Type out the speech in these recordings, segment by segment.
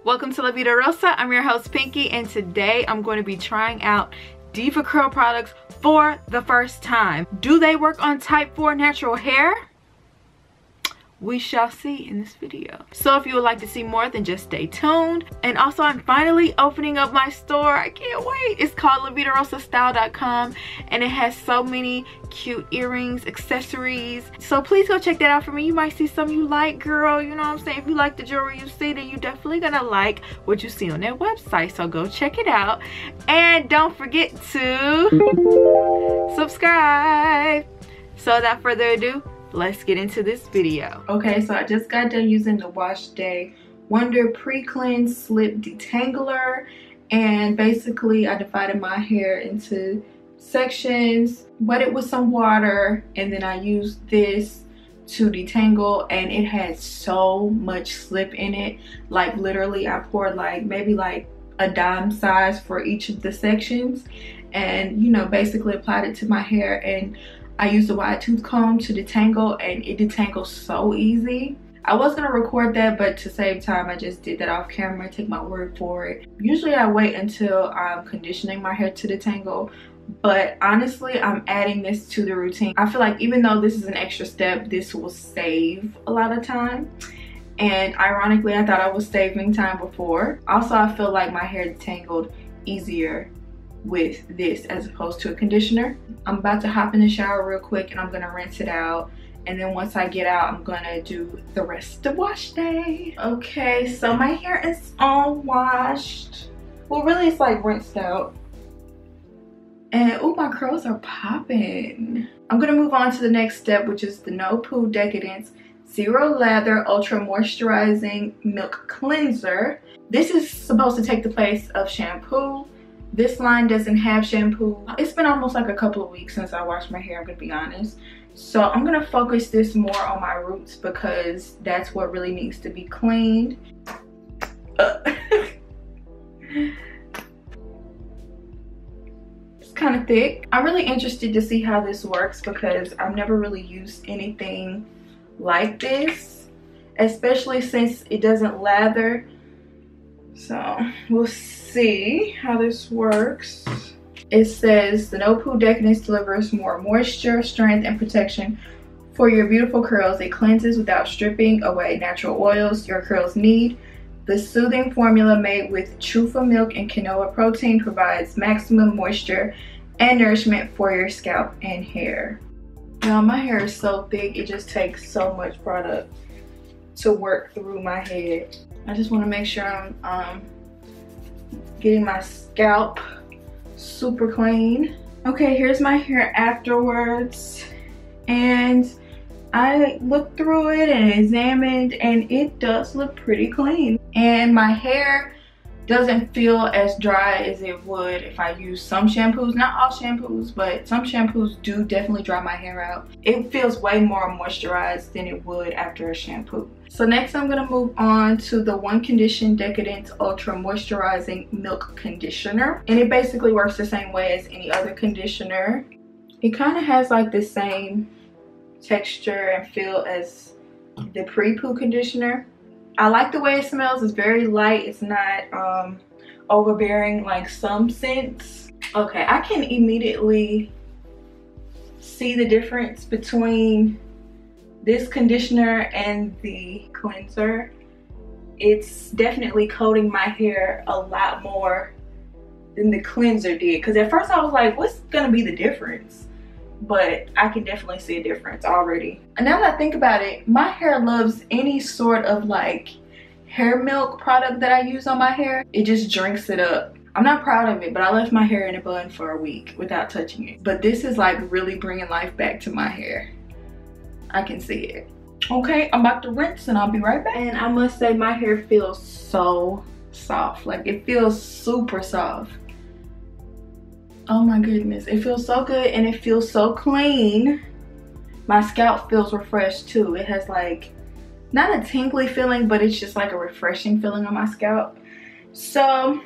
Welcome to La Vida Rosa. I'm your host Pinky, and today I'm going to be trying out DevaCurl products for the first time. Do they work on type 4 natural hair? We shall see in this video. So if you would like to see more, then just stay tuned. And also, I'm finally opening up my store. I can't wait. It's called LaVidaRosaStyle.com, and it has so many cute earrings, accessories. So please go check that out for me. You might see some you like, girl. You know what I'm saying? If you like the jewelry you see, then you definitely gonna like what you see on that website. So go check it out. And don't forget to subscribe. So without further ado, let's get into this video. Okay, so I just got done using the Wash Day Wonder Pre-Cleanse Slip Detangler, and basically I divided my hair into sections, wet it with some water, and then I used this to detangle, and it had so much slip in it. Like literally I poured like maybe like a dime size for each of the sections, and you know, basically applied it to my hair, and I used a wide tooth comb to detangle, and it detangles so easy. I was gonna record that, but to save time, I just did that off camera. Take my word for it. Usually I wait until I'm conditioning my hair to detangle, but honestly, I'm adding this to the routine. I feel like even though this is an extra step, this will save a lot of time. And ironically, I thought I was saving time before. Also, I feel like my hair detangled easier with this as opposed to a conditioner. I'm about to hop in the shower real quick, and I'm gonna rinse it out, and then once I get out, I'm gonna do the rest of wash day. Okay, so my hair is all washed. Well, really it's like rinsed out, and oh, my curls are popping. I'm gonna move on to the next step, which is the No Poo Decadence Zero Lather Ultra Moisturizing Milk Cleanser. This is supposed to take the place of shampoo. This line doesn't have shampoo. It's been almost like a couple of weeks since I washed my hair, I'm gonna be honest. So I'm gonna focus this more on my roots because that's what really needs to be cleaned. It's kind of thick. I'm really interested to see how this works because I've never really used anything like this, especially since it doesn't lather. So we'll see how this works. It says the No Poo Decadence delivers more moisture, strength, and protection for your beautiful curls. It cleanses without stripping away natural oils your curls need. The soothing formula made with chufa milk and quinoa protein provides maximum moisture and nourishment for your scalp and hair. Now my hair is so thick, it just takes so much product to work through my head. I just want to make sure I'm getting my scalp super clean. Okay, here's my hair afterwards, and I looked through it and examined, and it does look pretty clean. And my hair doesn't feel as dry as it would if I use some shampoos. Not all shampoos, but some shampoos do definitely dry my hair out. It feels way more moisturized than it would after a shampoo. So next I'm gonna move on to the One Condition Decadence Ultra Moisturizing Milk Conditioner. And it basically works the same way as any other conditioner. It kind of has like the same texture and feel as the pre-poo conditioner. I like the way it smells. It's very light. It's not overbearing like some scents. Okay, I can immediately see the difference between this conditioner and the cleanser. It's definitely coating my hair a lot more than the cleanser did. Because at first I was like, what's gonna be the difference? But I can definitely see a difference already. And now that I think about it, my hair loves any sort of like hair milk product that I use on my hair. It just drinks it up. I'm not proud of it, but I left my hair in a bun for a week without touching it. But this is like really bringing life back to my hair. I can see it. Okay, I'm about to rinse and I'll be right back. And I must say my hair feels so soft. Like it feels super soft. Oh my goodness, it feels so good and it feels so clean. My scalp feels refreshed too. It has like, not a tingly feeling, but it's just like a refreshing feeling on my scalp. So,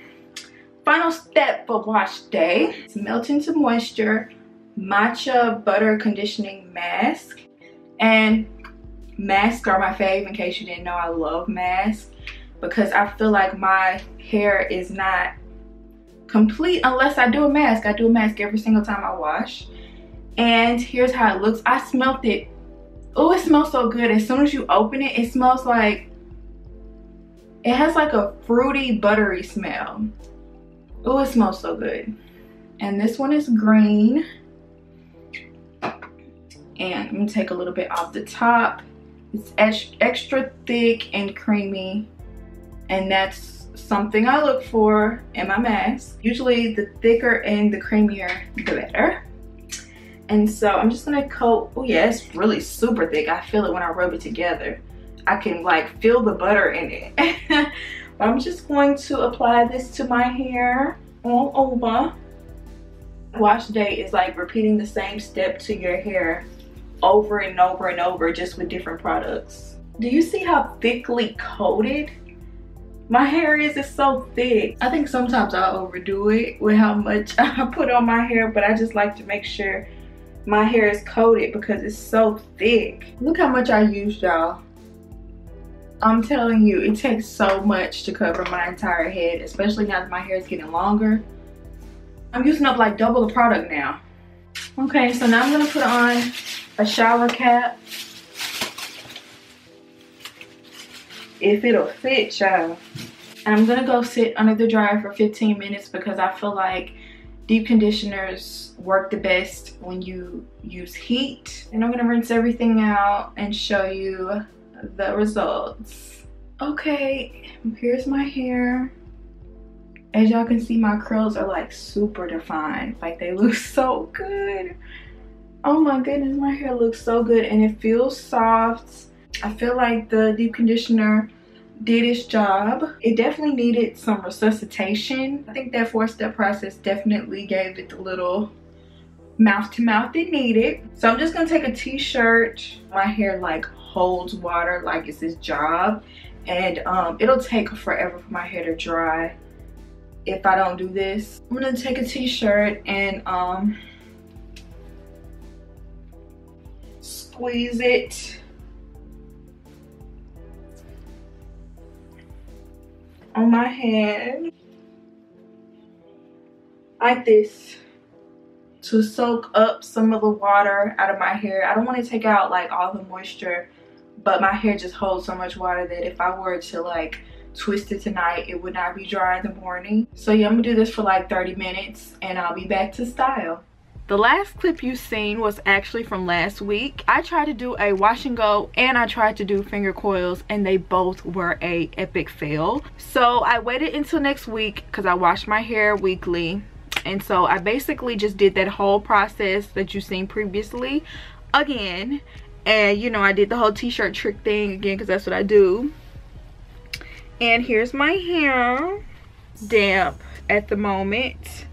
final step for wash day. It's Melt Into Moisture Matcha Butter Conditioning Mask. And masks are my fave, in case you didn't know. I love masks because I feel like my hair is not complete unless I do a mask. I do a mask every single time I wash. And here's how it looks. I smelled it. Oh, it smells so good. As soon as you open it, it smells like, it has like a fruity, buttery smell. Oh, it smells so good. And this one is green. And I'm gonna take a little bit off the top. It's extra thick and creamy. And that's something I look for in my mask. Usually the thicker and the creamier, the better. And so I'm just gonna coat. Oh yeah, it's really super thick. I feel it when I rub it together. I can like feel the butter in it. But I'm just going to apply this to my hair all over. Wash day is like repeating the same step to your hair over and over and over, just with different products. Do you see how thickly coated my hair is? It's so thick. I think sometimes I overdo it with how much I put on my hair, but I just like to make sure my hair is coated because it's so thick. Look how much I used, y'all. I'm telling you, it takes so much to cover my entire head, especially now that my hair is getting longer. I'm using up like double the product now. Okay, so now I'm gonna put on a shower cap. If it'll fit, y'all. And I'm gonna go sit under the dryer for 15 minutes because I feel like deep conditioners work the best when you use heat. And I'm gonna rinse everything out and show you the results. Okay, here's my hair. As y'all can see, my curls are like super defined. Like they look so good. Oh my goodness, my hair looks so good and it feels soft. I feel like the deep conditioner did its job. It definitely needed some resuscitation. I think that 4-step process definitely gave it the little mouth to mouth it needed. So I'm just gonna take a t-shirt. My hair like holds water like it's its job, and it'll take forever for my hair to dry if I don't do this. I'm gonna take a t-shirt and squeeze it on my head like this to soak up some of the water out of my hair. I don't want to take out like all the moisture, but my hair just holds so much water that if I were to like twist it tonight, it would not be dry in the morning. So yeah, I'm gonna do this for like 30 minutes and I'll be back to style. The last clip you seen was actually from last week. I tried to do a wash and go and I tried to do finger coils and they both were a epic fail. So I waited until next week because I wash my hair weekly. And so I basically just did that whole process that you've seen previously again. And you know, I did the whole t-shirt trick thing again because that's what I do. And here's my hair, damp at the moment.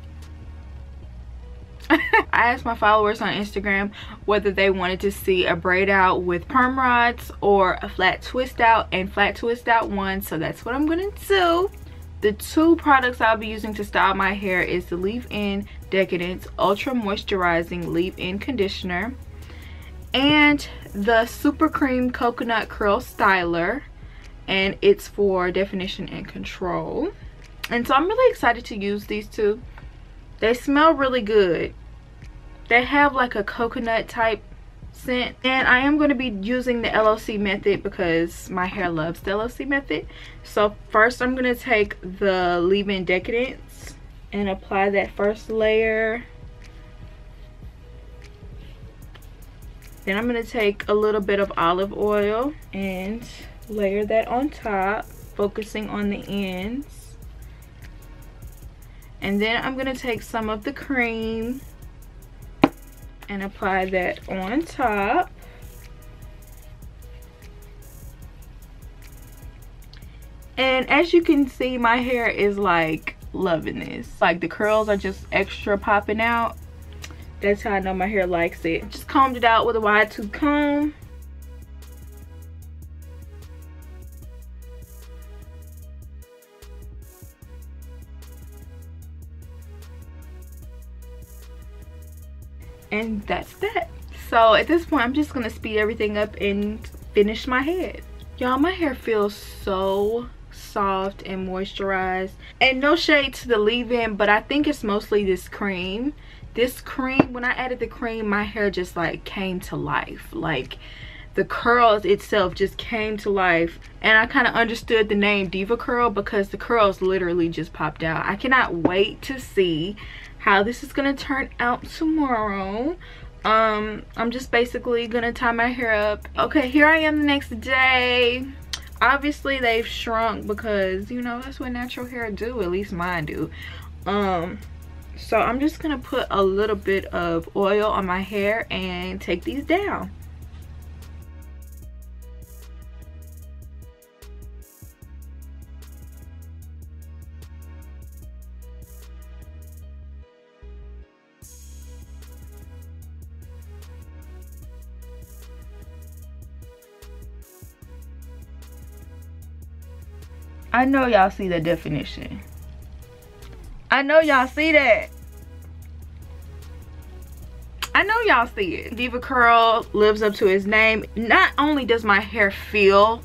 I asked my followers on Instagram whether they wanted to see a braid out with perm rods or a flat twist out, and flat twist out one, so that's what I'm gonna do. The two products I'll be using to style my hair is the Leave-In Decadence Ultra Moisturizing Leave-In Conditioner and the Super Cream Coconut Curl Styler, and it's for definition and control. And so I'm really excited to use these two. They smell really good. They have like a coconut type scent, and I am going to be using the LOC method because my hair loves the LOC method. So first I'm going to take the Leave-In Decadence and apply that first layer. Then I'm going to take a little bit of olive oil and layer that on top, focusing on the ends. And then I'm going to take some of the cream and apply that on top. And as you can see, my hair is like loving this. Like the curls are just extra popping out. That's how I know my hair likes it. Just combed it out with a wide tooth comb. And that's that. So at this point I'm just gonna speed everything up and finish my head. Y'all, my hair feels so soft and moisturized, and no shade to the leave-in, but I think it's mostly this cream. This cream, when I added the cream, my hair just like came to life. Like the curls itself just came to life, and I kind of understood the name DevaCurl because the curls literally just popped out. I cannot wait to see how this is gonna turn out tomorrow. I'm just basically gonna tie my hair up. Okay, here I am the next day. Obviously they've shrunk because, you know, that's what natural hair do, at least mine do. So I'm just gonna put a little bit of oil on my hair and take these down. I know y'all see the definition. I know y'all see that. I know y'all see it. DevaCurl lives up to its name. Not only does my hair feel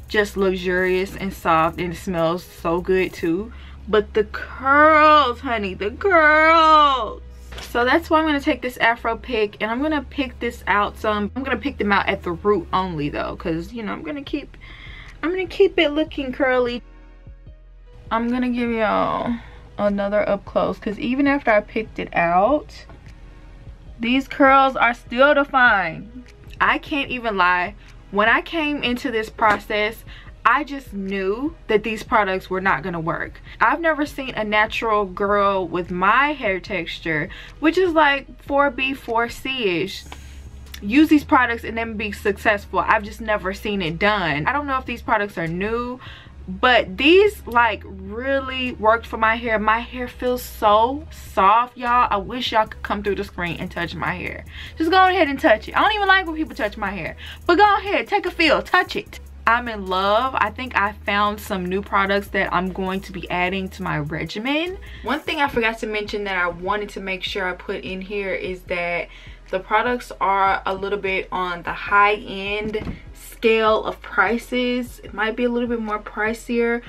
just luxurious and soft, and it smells so good too, but the curls, honey, the curls. So that's why I'm gonna take this afro pick, and I'm gonna pick this out some. I'm gonna pick them out at the root only though, because you know I'm gonna keep it looking curly. I'm gonna give y'all another up close, because even after I picked it out, these curls are still defined. I can't even lie, when I came into this process, I just knew that these products were not gonna work. I've never seen a natural girl with my hair texture, which is like 4B, 4C-ish, use these products and then be successful. I've just never seen it done. I don't know if these products are new, but these like really worked for my hair. My hair feels so soft, y'all. I wish y'all could come through the screen and touch my hair. Just go ahead and touch it. I don't even like when people touch my hair, but go ahead, take a feel, touch it. I'm in love. I think I found some new products that I'm going to be adding to my regimen. One thing I forgot to mention that I wanted to make sure I put in here is that the products are a little bit on the high end scale of prices. It might be a little bit more pricier,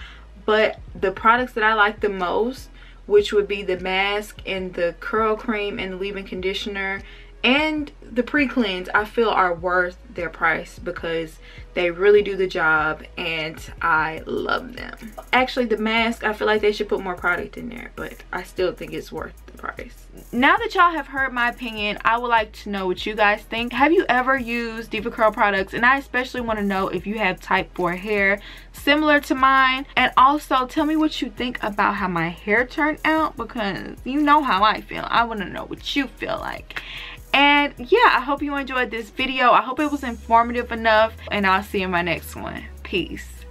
but the products that I like the most, which would be the mask and the curl cream and the leave-in conditioner and the pre-cleanse, I feel are worth their price because they really do the job and I love them. Actually, the mask, I feel like they should put more product in there, but I still think it's worth the price. Now that y'all have heard my opinion, I would like to know what you guys think. Have you ever used DevaCurl products? And I especially want to know if you have type 4 hair similar to mine, and also tell me what you think about how my hair turned out, because you know how I feel. I want to know what you feel like. And yeah, I hope you enjoyed this video. I hope it was informative enough, and I'll see you in my next one. Peace.